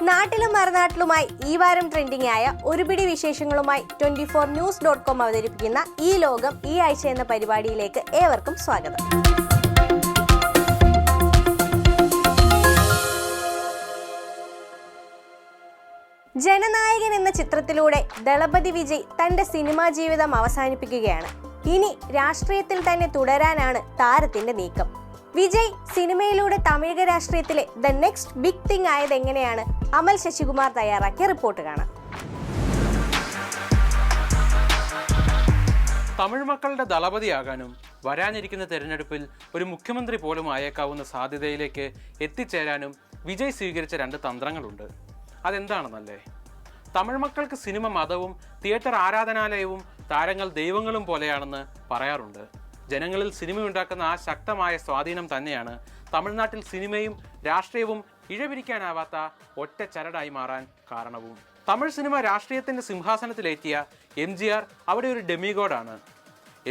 നാട്ടിലും മറുനാട്ടിലുമായി ഈ വാരം ട്രെൻഡിംഗ് ആയ ഒരുപിടി വിശേഷങ്ങളുമായി 24news.com അവതരിപ്പിക്കുന്ന ഈ ലോകം ഈ ആഴ്ച എന്ന പരിപാടിയിലേക്ക് ഏവർക്കും സ്വാഗതം. ജനനായകൻ എന്ന ചിത്രത്തിലൂടെ ദളപതി വിജയ് തന്റെ സിനിമാ ജീവിതം അവസാനിപ്പിക്കുകയാണ്. ഇനി രാഷ്ട്രീയത്തിൽ തന്നെ തുടരാനാണ് താരത്തിന്റെ നീക്കം. വിജയ് സിനിമയിലൂടെ തമിഴക രാഷ്ട്രീയത്തിലെ ദ നെക്സ്റ്റ് ബിഗ് തിങ് ആയത് എങ്ങനെയാണ്? അമൽ ശശികുമാർ തയ്യാറാക്കിയ റിപ്പോർട്ട് കാണാം. തമിഴ് മക്കളുടെ ദളപതിയാകാനും വരാനിരിക്കുന്ന തെരഞ്ഞെടുപ്പിൽ ഒരു മുഖ്യമന്ത്രി പോലും ആയേക്കാവുന്ന സാധ്യതയിലേക്ക് എത്തിച്ചേരാനും വിജയ് സ്വീകരിച്ച രണ്ട് തന്ത്രങ്ങളുണ്ട്. അതെന്താണെന്നല്ലേ? തമിഴ് മക്കൾക്ക് സിനിമ മതവും തിയേറ്റർ ആരാധനാലയവും താരങ്ങൾ ദൈവങ്ങളും പോലെയാണെന്ന് പറയാറുണ്ട്. ജനങ്ങളിൽ സിനിമയുണ്ടാക്കുന്ന ആ ശക്തമായ സ്വാധീനം തന്നെയാണ് തമിഴ്നാട്ടിൽ സിനിമയും രാഷ്ട്രീയവും ഇഴപിരിക്കാനാവാത്ത ഒറ്റ ചരടായി മാറാൻ കാരണവും. തമിഴ് സിനിമ രാഷ്ട്രീയത്തിന്റെ സിംഹാസനത്തിലേറ്റിയ MGR അവിടെ ഒരു ഡെമിഗോഡാണ്.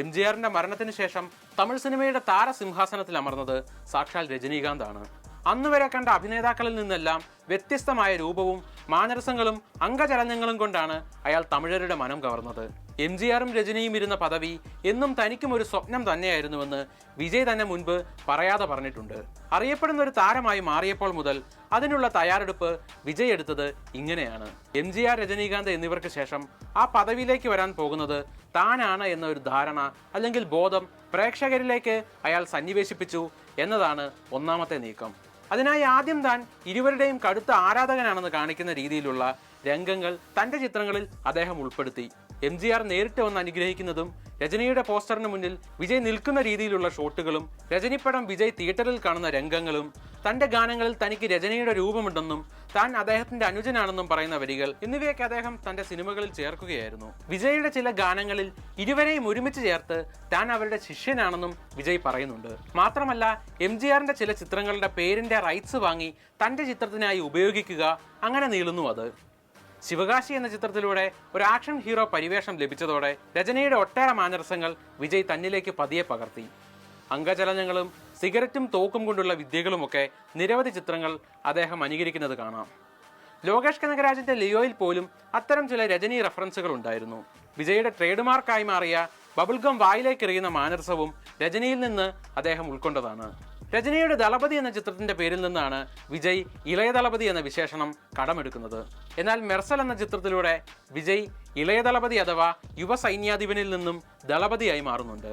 MGRന്റെ മരണത്തിന് ശേഷം തമിഴ് സിനിമയുടെ താരസിംഹാസനത്തിൽ അമർന്നത് സാക്ഷാൽ രജനീകാന്താണ്. അന്നുവരെ കണ്ട അഭിനേതാക്കളിൽ നിന്നെല്ലാം വ്യത്യസ്തമായ രൂപവും മാനരസങ്ങളും അംഗചലനങ്ങളും കൊണ്ടാണ് അയാൾ തമിഴരുടെ മനം കവർന്നത്. MGRും രജനിയും ഇരുന്ന പദവി എന്നും തനിക്കും ഒരു സ്വപ്നം തന്നെയായിരുന്നുവെന്ന് വിജയ് തന്നെ മുൻപ് പറയാതെ പറഞ്ഞിട്ടുണ്ട്. അറിയപ്പെടുന്ന ഒരു താരമായി മാറിയപ്പോൾ മുതൽ അതിനുള്ള തയ്യാറെടുപ്പ് വിജയ് എടുത്തത് ഇങ്ങനെയാണ്. MGR, രജനീകാന്ത് എന്നിവർക്ക് ശേഷം ആ പദവിയിലേക്ക് വരാൻ പോകുന്നത് താനാണ് എന്ന ഒരു ധാരണ അല്ലെങ്കിൽ ബോധം പ്രേക്ഷകരിലേക്ക് അയാൾ സന്നിവേശിപ്പിച്ചു എന്നതാണ് ഒന്നാമത്തെ നീക്കം. അതിനായി ആദ്യം താൻ ഇരുവരുടെയും കടുത്ത ആരാധകനാണെന്ന് കാണിക്കുന്ന രീതിയിലുള്ള രംഗങ്ങൾ തന്റെ ചിത്രങ്ങളിൽ അദ്ദേഹം ഉൾപ്പെടുത്തി. MGR നേരിട്ട് വന്ന് അനുഗ്രഹിക്കുന്നതും രജനിയുടെ പോസ്റ്ററിന് മുന്നിൽ വിജയ് നിൽക്കുന്ന രീതിയിലുള്ള ഷോട്ടുകളും രജനിപ്പടം വിജയ് തിയേറ്ററിൽ കാണുന്ന രംഗങ്ങളും തന്റെ ഗാനങ്ങളിൽ തനിക്ക് രജനിയുടെ രൂപമുണ്ടെന്നും താൻ അദ്ദേഹത്തിന്റെ അനുജനാണെന്നും പറയുന്ന വരികൾ എന്നിവയൊക്കെ അദ്ദേഹം തന്റെ സിനിമകളിൽ ചേർക്കുകയായിരുന്നു. വിജയുടെ ചില ഗാനങ്ങളിൽ ഇരുവരെയും ഒരുമിച്ച് ചേർത്ത് താൻ അവരുടെ ശിഷ്യനാണെന്നും വിജയ് പറയുന്നുണ്ട്. മാത്രമല്ല MGRന്റെ ചില ചിത്രങ്ങളുടെ പേരിന്റെ റൈറ്റ്സ് വാങ്ങി തന്റെ ചിത്രത്തിനായി ഉപയോഗിക്കുക, അങ്ങനെ നീളുന്നു അത്. ശിവകാശി എന്ന ചിത്രത്തിലൂടെ ഒരു ആക്ഷൻ ഹീറോ പരിവേഷം ലഭിച്ചതോടെ രജനിയുടെ ഒട്ടേറെ മാനരസങ്ങൾ വിജയ് തന്നിലേക്ക് പതിയെ പകർത്തി. അംഗചലനങ്ങളും സിഗരറ്റും തോക്കും കൊണ്ടുള്ള വിദ്യകളുമൊക്കെ നിരവധി ചിത്രങ്ങൾ അദ്ദേഹം അനുകരിക്കുന്നത് കാണാം. ലോകേഷ് കനകരാജിന്റെ ലിയോയിൽ പോലും അത്തരം ചില രജനി റെഫറൻസുകൾ ഉണ്ടായിരുന്നു. വിജയുടെ ട്രേഡ് മാർക്കായി മാറിയ ബബിൾഗം വായിലേക്ക് എറിയുന്ന മാനരസവും രജനിയിൽ നിന്ന് അദ്ദേഹം ഉൾക്കൊണ്ടതാണ്. രജനിയുടെ ദളപതി എന്ന ചിത്രത്തിന്റെ പേരിൽ നിന്നാണ് വിജയ് ഇളയ ദളപതി എന്ന വിശേഷണം കടമെടുക്കുന്നത്. എന്നാൽ മെർസൽ എന്ന ചിത്രത്തിലൂടെ വിജയ് ഇളയ ദളപതി അഥവാ യുവ സൈന്യാധിപനിൽ നിന്നും ദളപതിയായി മാറുന്നുണ്ട്.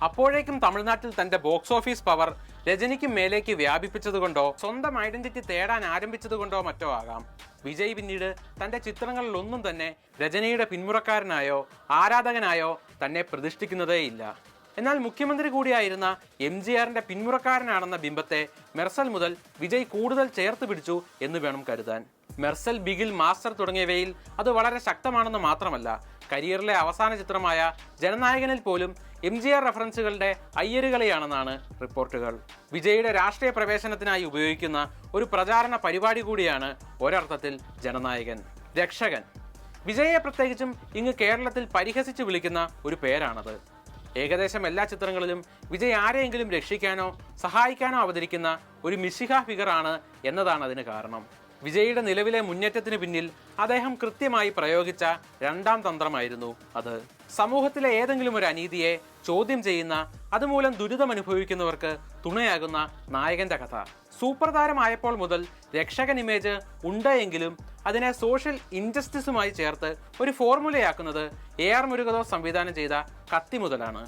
അപ്പോഴേക്കും തമിഴ്നാട്ടിൽ തന്റെ ബോക്സ് ഓഫീസ് പവർ രജനിക്ക് മേലേക്ക് വ്യാപിപ്പിച്ചതുകൊണ്ടോ സ്വന്തം ഐഡന്റിറ്റി തേടാൻ ആരംഭിച്ചതുകൊണ്ടോ മറ്റോ ആകാം വിജയ് പിന്നീട് തന്റെ ചിത്രങ്ങളിലൊന്നും തന്നെ രജനിയുടെ പിന്മുറക്കാരനായോ ആരാധകനായോ തന്നെ പ്രതിഷ്ഠിക്കുന്നതേയില്ല. എന്നാൽ മുഖ്യമന്ത്രി കൂടിയായിരുന്ന MGRന്റെ പിന്മുറക്കാരനാണെന്ന ബിംബത്തെ മെർസൽ മുതൽ വിജയ് കൂടുതൽ ചേർത്ത് പിടിച്ചു എന്ന് വേണം കരുതാൻ. മെർസൽ, ബിഗിൽ, മാസ്റ്റർ തുടങ്ങിയവയിൽ അത് വളരെ ശക്തമാണെന്ന് മാത്രമല്ല, കരിയറിലെ അവസാന ചിത്രമായ ജനനായകനിൽ പോലും MGR റെഫറൻസുകളുടെ അയ്യരുകളെയാണെന്നാണ് റിപ്പോർട്ടുകൾ. വിജയുടെ രാഷ്ട്രീയ പ്രവേശനത്തിനായി ഉപയോഗിക്കുന്ന ഒരു പ്രചാരണ പരിപാടി കൂടിയാണ് ഒരർത്ഥത്തിൽ ജനനായകൻ. രക്ഷകൻ. വിജയെ പ്രത്യേകിച്ചും ഇങ്ങ് കേരളത്തിൽ പരിഹസിച്ച് വിളിക്കുന്ന ഒരു പേരാണത്. ഏകദേശം എല്ലാ ചിത്രങ്ങളിലും വിജയ് ആരെയെങ്കിലും രക്ഷിക്കാനോ സഹായിക്കാനോ അവതരിക്കുന്ന ഒരു മിശിഹ ഫിഗറാണ് എന്നതാണ് അതിന് കാരണം. വിജയുടെ നിലവിലെ മുന്നേറ്റത്തിന് പിന്നിൽ അദ്ദേഹം കൃത്യമായി പ്രയോഗിച്ച രണ്ടാം തന്ത്രമായിരുന്നു അത്. സമൂഹത്തിലെ ഏതെങ്കിലും ഒരു അനീതിയെ ചോദ്യം ചെയ്യുന്ന, അതുമൂലം ദുരിതം അനുഭവിക്കുന്നവർക്ക് തുണയാകുന്ന നായകന്റെ കഥ. സൂപ്പർ താരമായപ്പോൾ മുതൽ രക്ഷകൻ ഇമേജ് ഉണ്ട് എങ്കിലും അതിനെ സോഷ്യൽ ഇൻജസ്റ്റിസുമായി ചേർത്ത് ഒരു ഫോർമുലയാക്കുന്നത് AR മുരുകദോസ് സംവിധാനം ചെയ്ത കത്തി മുതലാണ്.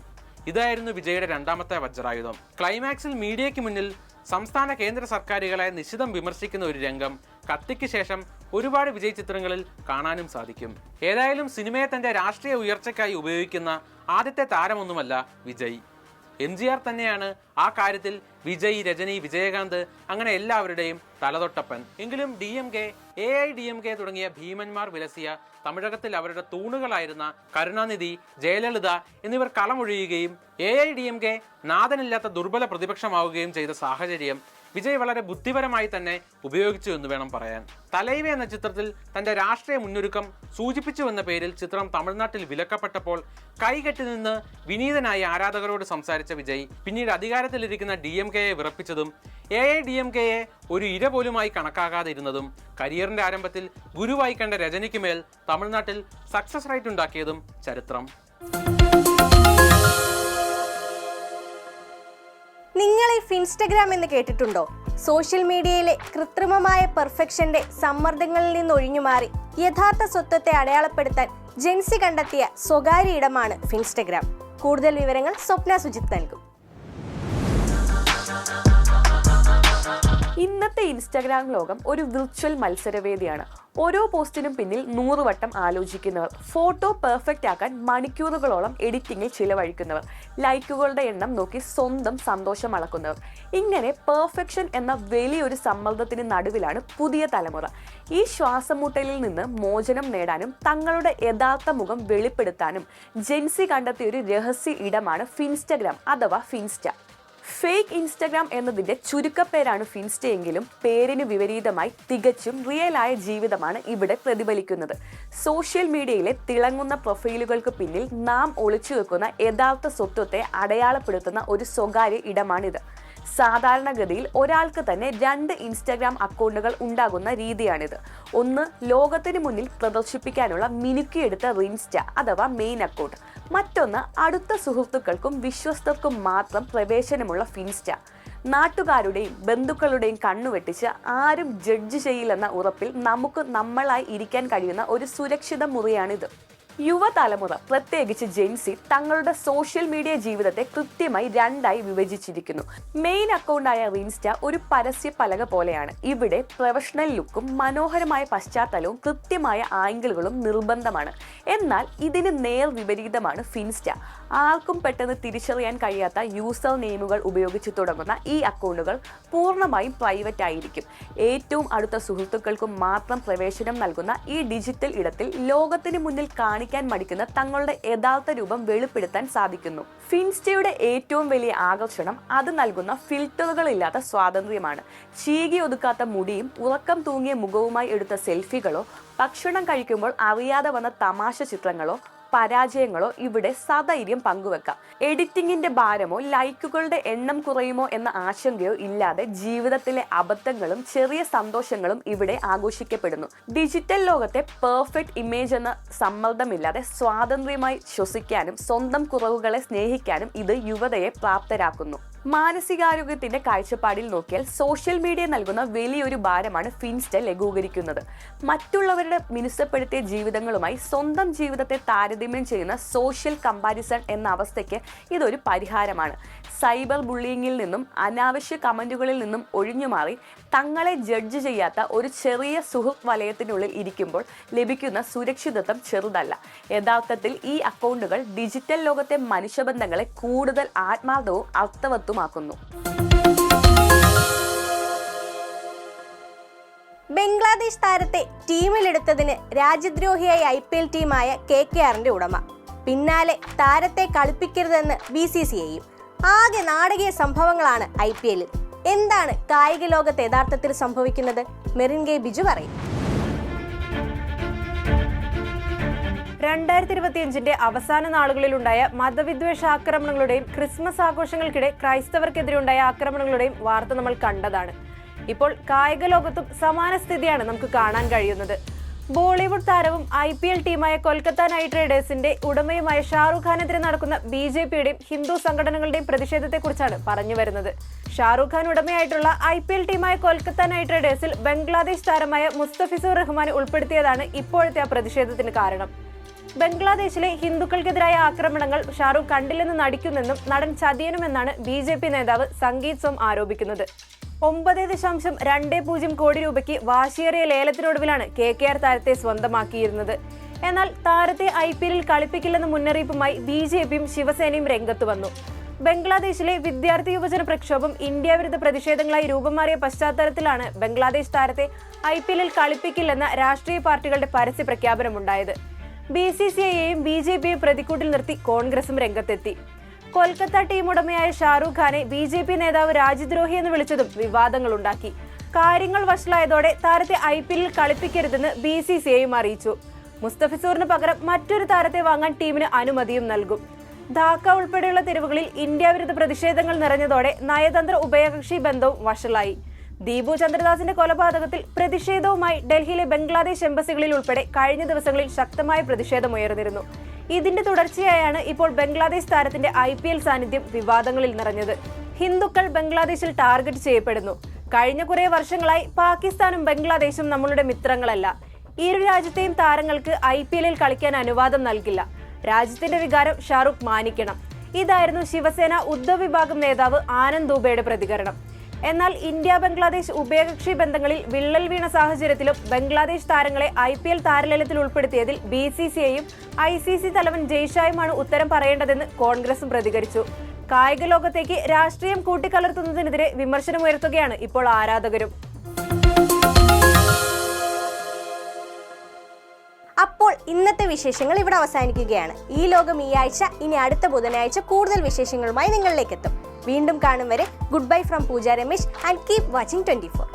ഇതായിരുന്നു വിജയുടെ രണ്ടാമത്തെ വജ്രായുധം. ക്ലൈമാക്സിൽ മീഡിയയ്ക്ക് മുന്നിൽ സംസ്ഥാന കേന്ദ്ര സർക്കാരുകളെ നിശിതം വിമർശിക്കുന്ന ഒരു രംഗം കത്തിക്ക് ശേഷം ഒരുപാട് വിജയ് ചിത്രങ്ങളിൽ കാണാനും സാധിക്കും. ഏതായാലും സിനിമയെ തന്റെ രാഷ്ട്രീയ ഉയർച്ചയ്ക്കായി ഉപയോഗിക്കുന്ന ആദ്യത്തെ താരമൊന്നുമല്ല വിജയ്. MGR തന്നെയാണ് ആ കാര്യത്തിൽ വിജയ്, രജനി, വിജയകാന്ത് അങ്ങനെ എല്ലാവരുടെയും തലതൊട്ടപ്പൻ. എങ്കിലും DMK, AIDMK തുടങ്ങിയ ഭീമന്മാർ വിലസിയ തമിഴകത്തിൽ അവരുടെ തൂണുകളായിരുന്ന കരുണാനിധി, ജയലളിത എന്നിവർ കളമൊഴിയുകയും AIDMK നാഥനില്ലാത്ത ദുർബല പ്രതിപക്ഷമാവുകയും ചെയ്ത സാഹചര്യം വിജയ് വളരെ ബുദ്ധിപരമായി തന്നെ ഉപയോഗിച്ചു എന്ന് വേണം പറയാൻ. തലൈവ എന്ന ചിത്രത്തിൽ തന്റെ രാഷ്ട്രീയ മുന്നൊരുക്കം സൂചിപ്പിച്ചു എന്ന പേരിൽ ചിത്രം തമിഴ്നാട്ടിൽ വിലക്കപ്പെട്ടപ്പോൾ കൈകെട്ടി നിന്ന് വിനീതനായി ആരാധകരോട് സംസാരിച്ച വിജയ് പിന്നീട് അധികാരത്തിലിരിക്കുന്ന DMK-യെ വിറപ്പിച്ചതും AIDMK-യെ ഒരു ഇര പോലുമായി കണക്കാക്കാതെ ഇരുന്നതും കരിയറിന്റെ ആരംഭത്തിൽ ഗുരുവായി കണ്ട രജനിക്ക് മേൽ തമിഴ്നാട്ടിൽ സക്സസ് റേറ്റ് ഉണ്ടാക്കിയതും ചരിത്രം. നിങ്ങൾ ഈ ഫിൻസ്റ്റഗ്രാം എന്ന് കേട്ടിട്ടുണ്ടോ? സോഷ്യൽ മീഡിയയിലെ കൃത്രിമമായ പെർഫെക്ഷന്റെ സമ്മർദ്ദങ്ങളിൽ നിന്ന് ഒഴിഞ്ഞുമാറി യഥാർത്ഥ സ്വത്വത്തെ അടയാളപ്പെടുത്താൻ ജെൻസി കണ്ടെത്തിയ സ്വകാര്യ ഇടമാണ് ഫിൻസ്റ്റഗ്രാം. കൂടുതൽ വിവരങ്ങൾ സ്വപ്ന സുജിത്ത് നൽകും. ഇന്നത്തെ ഇൻസ്റ്റാഗ്രാം ലോകം ഒരു വിർച്വൽ മത്സരവേദിയാണ്. ഓരോ പോസ്റ്റിനും പിന്നിൽ 100 വട്ടം ആലോചിക്കുന്നവർ, ഫോട്ടോ പെർഫെക്റ്റ് ആക്കാൻ മണിക്കൂറുകളോളം എഡിറ്റിങ്ങിൽ ചിലവഴിക്കുന്നവർ, ലൈക്കുകളുടെ എണ്ണം നോക്കി സ്വന്തം സന്തോഷം അളക്കുന്നവർ. ഇങ്ങനെ പെർഫെക്ഷൻ എന്ന വലിയൊരു സമ്മർദ്ദത്തിന് നടുവിലാണ് പുതിയ തലമുറ. ഈ ശ്വാസമുട്ടലിൽ നിന്ന് മോചനം നേടാനും തങ്ങളുടെ യഥാർത്ഥ മുഖം വെളിപ്പെടുത്താനും ജെൻസി കണ്ടെത്തിയ ഒരു രഹസ്യ ഇടമാണ് ഫിൻസ്റ്റഗ്രാം അഥവാ ഫിൻസ്റ്റ. ഫേക്ക് ഇൻസ്റ്റഗ്രാം എന്നതിൻ്റെ ചുരുക്കപ്പേരാണ് ഫിൻസ്റ്റ എങ്കിലും പേരിന് വിപരീതമായി തികച്ചും റിയലായ ജീവിതമാണ് ഇവിടെ പ്രതിഫലിക്കുന്നത്. സോഷ്യൽ മീഡിയയിലെ തിളങ്ങുന്ന പ്രൊഫൈലുകൾക്ക് പിന്നിൽ നാം ഒളിച്ചു വെക്കുന്ന യഥാർത്ഥ സ്വത്വത്തെ അടയാളപ്പെടുത്തുന്ന ഒരു സ്വകാര്യ ഇടമാണിത്. സാധാരണഗതിയിൽ ഒരാൾക്ക് തന്നെ 2 ഇൻസ്റ്റഗ്രാം അക്കൗണ്ടുകൾ ഉണ്ടാകുന്ന രീതിയാണിത്. ഒന്ന് ലോകത്തിന് മുന്നിൽ പ്രദർശിപ്പിക്കാനുള്ള മിനുക്കിയെടുത്ത റിൻസ്റ്റ അഥവാ മെയിൻ അക്കൗണ്ട്. മറ്റൊന്ന് അടുത്ത സുഹൃത്തുക്കൾക്കും വിശ്വസ്തർക്കും മാത്രം പ്രവേശനമുള്ള ഫിൻസ്റ്റ. നാട്ടുകാരുടെയും ബന്ധുക്കളുടെയും കണ്ണുവെട്ടിച്ച് ആരും ജഡ്ജ് ചെയ്യില്ലെന്ന ഉറപ്പിൽ നമുക്ക് നമ്മളായി ഇരിക്കാൻ കഴിയുന്ന ഒരു സുരക്ഷിത മുറിയാണിത്. യുവതലമുറ പ്രത്യേകിച്ച് ജെൻസി തങ്ങളുടെ സോഷ്യൽ മീഡിയ ജീവിതത്തെ കൃത്യമായി 2ആയി വിഭജിച്ചിരിക്കുന്നു. മെയിൻ അക്കൗണ്ടായ ഇൻസ്റ്റ ഒരു പരസ്യ പലക പോലെയാണ്. ഇവിടെ പ്രൊഫഷണൽ ലുക്കും മനോഹരമായ പശ്ചാത്തലവും കൃത്യമായ ആംഗിളുകളും നിർബന്ധമാണ്. എന്നാൽ ഇതിന് നേർ വിപരീതമാണ് ഫിൻസ്റ്റ. ആർക്കും പെട്ടെന്ന് തിരിച്ചറിയാൻ കഴിയാത്ത യൂസർ നെയിമുകൾ ഉപയോഗിച്ച് തുടങ്ങുന്ന ഈ അക്കൗണ്ടുകൾ പൂർണ്ണമായും പ്രൈവറ്റ് ആയിരിക്കും. ഏറ്റവും അടുത്ത സുഹൃത്തുക്കൾക്കും മാത്രം പ്രവേശനം നൽകുന്ന ഈ ഡിജിറ്റൽ ഇടത്തിൽ ലോകത്തിന് മുന്നിൽ കാണിക്കാൻ മടിക്കുന്ന തങ്ങളുടെ യഥാർത്ഥ രൂപം വെളിപ്പെടുത്താൻ സാധിക്കുന്നു. ഫിൻസ്റ്റയുടെ ഏറ്റവും വലിയ ആകർഷണം അത് നൽകുന്ന ഫിൽറ്ററുകളില്ലാത്ത സ്വാതന്ത്ര്യമാണ്. ചീകി ഒതുക്കാത്ത മുടിയും ഉറക്കം തൂങ്ങിയ മുഖവുമായി എടുത്ത സെൽഫികളോ ഭക്ഷണം കഴിക്കുമ്പോൾ അറിയാതെ വന്ന തമാശ ചിത്രങ്ങളോ പരാജയങ്ങളോ ഇവിടെ സധൈര്യം പങ്കുവെക്കാം. എഡിറ്റിംഗിന്റെ ഭാരമോ ലൈക്കുകളുടെ എണ്ണം കുറയുമോ എന്ന ആശങ്കയോ ഇല്ലാതെ ജീവിതത്തിലെ അബദ്ധങ്ങളും ചെറിയ സന്തോഷങ്ങളും ഇവിടെ ആഘോഷിക്കപ്പെടുന്നു. ഡിജിറ്റൽ ലോകത്തെ പെർഫെക്റ്റ് ഇമേജ് എന്ന സമ്മർദ്ദമില്ലാതെ സ്വാതന്ത്ര്യമായി ശ്വസിക്കാനും സ്വന്തം കുറവുകളെ സ്നേഹിക്കാനും ഇത് യുവതയെ പ്രാപ്തരാക്കുന്നു. മാനസികാരോഗ്യത്തിന്റെ കാഴ്ചപ്പാടിൽ നോക്കിയാൽ സോഷ്യൽ മീഡിയ നൽകുന്ന വലിയൊരു ഭാരമാണ് ഫിൻസ്റ്റ ലഘൂകരിക്കുന്നത്. മറ്റുള്ളവരുടെ മിനുസപ്പെടുത്തിയ ജീവിതങ്ങളുമായി സ്വന്തം ജീവിതത്തെ താരതമ്യം ചെയ്യുന്ന സോഷ്യൽ കമ്പാരിസൺ എന്ന അവസ്ഥയ്ക്ക് ഇതൊരു പരിഹാരമാണ്. സൈബർ ബുള്ളിങ്ങിൽ നിന്നും അനാവശ്യ കമന്റുകളിൽ നിന്നും ഒഴിഞ്ഞുമാറി തങ്ങളെ ജഡ്ജ് ചെയ്യാത്ത ഒരു ചെറിയ സുഹൃത്ത് വലയത്തിനുള്ളിൽ ഇരിക്കുമ്പോൾ ലഭിക്കുന്ന സുരക്ഷിതത്വം ചെറുതല്ല. യഥാർത്ഥത്തിൽ ഈ അക്കൗണ്ടുകൾ ഡിജിറ്റൽ ലോകത്തെ മനുഷ്യബന്ധങ്ങളെ കൂടുതൽ ആത്മാർത്ഥവും അർത്ഥവത്തുമാക്കുന്നു. ബംഗ്ലാദേശ് താരത്തെ ടീമിലെടുത്തതിന് രാജ്യദ്രോഹിയായ IPL ടീമായ KKRന്റെ ഉടമ. പിന്നാലെ താരത്തെ കളിപ്പിക്കരുതെന്ന് BCCIയും. ആകെ നാടകീയ സംഭവങ്ങളാണ് IPL-ൽ. എന്താണ് കായിക ലോകത്ത് യഥാർത്ഥത്തിൽ സംഭവിക്കുന്നത്? മെറിൻ കെ ബിജു പറയും. 2025 അവസാന നാളുകളിലുണ്ടായ മതവിദ്വേഷ ആക്രമണങ്ങളുടെയും ക്രിസ്മസ് ആഘോഷങ്ങൾക്കിടെ ക്രൈസ്തവർക്കെതിരെ ഉണ്ടായ ആക്രമണങ്ങളുടെയും വാർത്ത നമ്മൾ കണ്ടതാണ്. ഇപ്പോൾ കായിക ലോകത്തും സമാന സ്ഥിതിയാണ് നമുക്ക് കാണാൻ കഴിയുന്നത്. ബോളിവുഡ് താരവും IPL ടീമായ കൊൽക്കത്ത നൈറ്റ് റൈഡേഴ്സിന്റെ ഉടമയുമായ ഷാറുഖ് ഖാനെതിരെ നടക്കുന്ന BJPയുടെയും ഹിന്ദു സംഘടനകളുടെയും പ്രതിഷേധത്തെക്കുറിച്ചാണ് പറഞ്ഞു വരുന്നത്. ഷാറുഖ് ഖാൻ ഉടമയായിട്ടുള്ള IPL ടീമായ കൊൽക്കത്ത നൈറ്റ് റൈഡേഴ്സിൽ ബംഗ്ലാദേശ് താരമായ മുസ്തഫിസുർ റഹ്മാനെ ഉൾപ്പെടുത്തിയതാണ് ഇപ്പോഴത്തെ ആ പ്രതിഷേധത്തിന് കാരണം. ബംഗ്ലാദേശിലെ ഹിന്ദുക്കൾക്കെതിരായ ആക്രമണങ്ങൾ ഷാറുഖ് കണ്ടില്ലെന്ന് നടിക്കുന്നെന്നും നടൻ ചതിയനുമെന്നാണ് BJP നേതാവ് സംഗീത് സോം ആരോപിക്കുന്നത്. 9.20 കോടി രൂപയ്ക്ക് വാശിയേറിയ ലേലത്തിനൊടുവിലാണ് KKR താരത്തെ സ്വന്തമാക്കിയിരുന്നത്. എന്നാൽ താരത്തെ IPL-ൽ കളിപ്പിക്കില്ലെന്ന മുന്നറിയിപ്പുമായി BJPയും ശിവസേനയും രംഗത്ത് വന്നു. ബംഗ്ലാദേശിലെ വിദ്യാർത്ഥി യുവജന പ്രക്ഷോഭം ഇന്ത്യ വിരുദ്ധ പ്രതിഷേധങ്ങളായി രൂപം മാറിയ പശ്ചാത്തലത്തിലാണ് ബംഗ്ലാദേശ് താരത്തെ IPL-ൽ കളിപ്പിക്കില്ലെന്ന രാഷ്ട്രീയ പാർട്ടികളുടെ പരസ്യ പ്രഖ്യാപനമുണ്ടായത്. BCCIയെയും BJPയെയും പ്രതിക്കൂട്ടിൽ നിർത്തി കോൺഗ്രസും രംഗത്തെത്തി. കൊൽക്കത്ത ടീം ഉടമയായ ഷാറൂഖ് ഖാനെ BJP നേതാവ് രാജ്യദ്രോഹി എന്ന് വിളിച്ചതും വിവാദങ്ങളുണ്ടാക്കി. കാര്യങ്ങൾ വഷളായതോടെ താരത്തെ IPL കളിപ്പിക്കരുതെന്ന് BCCIയും അറിയിച്ചു. മുസ്തഫിസൂറിന് പകരം മറ്റൊരു താരത്തെ വാങ്ങാൻ ടീമിന് അനുമതിയും നൽകും. ധാക്ക ഉൾപ്പെടെയുള്ള തെരുവുകളിൽ ഇന്ത്യ വിരുദ്ധ പ്രതിഷേധങ്ങൾ നിറഞ്ഞതോടെ നയതന്ത്ര ഉഭയകക്ഷി ബന്ധവും വഷളായി. ദീപു ചന്ദ്രദാസിന്റെ കൊലപാതകത്തിൽ പ്രതിഷേധവുമായി ഡൽഹിയിലെ ബംഗ്ലാദേശ് എംബസികളിൽ ഉൾപ്പെടെ കഴിഞ്ഞ ദിവസങ്ങളിൽ ശക്തമായ പ്രതിഷേധമുയർന്നിരുന്നു. ഇതിന്റെ തുടർച്ചയായാണ് ഇപ്പോൾ ബംഗ്ലാദേശ് താരത്തിന്റെ IPL സാന്നിധ്യം വിവാദങ്ങളിൽ നിറഞ്ഞത്. ഹിന്ദുക്കൾ ബംഗ്ലാദേശിൽ ടാർഗറ്റ് ചെയ്യപ്പെടുന്നു. കഴിഞ്ഞ കുറേ വർഷങ്ങളായി പാകിസ്ഥാനും ബംഗ്ലാദേശും നമ്മളുടെ മിത്രങ്ങളല്ല. ഇരു രാജ്യത്തെയും താരങ്ങൾക്ക് IPL കളിക്കാൻ അനുവാദം നൽകില്ല. രാജ്യത്തിന്റെ വികാരം ഷാറൂഖ് മാനിക്കണം. ഇതായിരുന്നു ശിവസേന ഉദ്ധവ് വിഭാഗം നേതാവ് ആനന്ദ് ദൂബെയുടെ പ്രതികരണം. എന്നാൽ ഇന്ത്യ ബംഗ്ലാദേശ് ഉഭയകക്ഷി ബന്ധങ്ങളിൽ വിള്ളൽ വീണ സാഹചര്യത്തിലും ബംഗ്ലാദേശ് താരങ്ങളെ IPL താരലേലത്തിൽ ഉൾപ്പെടുത്തിയതിൽ BCCIയും ICC തലവൻ ജയ്ഷായുമാണ് ഉത്തരം പറയേണ്ടതെന്ന് കോൺഗ്രസും പ്രതികരിച്ചു. കായിക ലോകത്തേക്ക് രാഷ്ട്രീയം കൂട്ടിക്കലർത്തുന്നതിനെതിരെ വിമർശനമുയർത്തുകയാണ് ഇപ്പോൾ ആരാധകരും. അപ്പോൾ ഇന്നത്തെ വിശേഷങ്ങൾ ഇവിടെ അവസാനിക്കുകയാണ്. ഈ ലോകം ഈ ആഴ്ച, ഇനി അടുത്ത ബുധനാഴ്ച കൂടുതൽ വിശേഷങ്ങളുമായി നിങ്ങളിലേക്ക് എത്തും. വീണ്ടും കാണും വരെ goodbye from Pooja Ramesh and keep watching 24.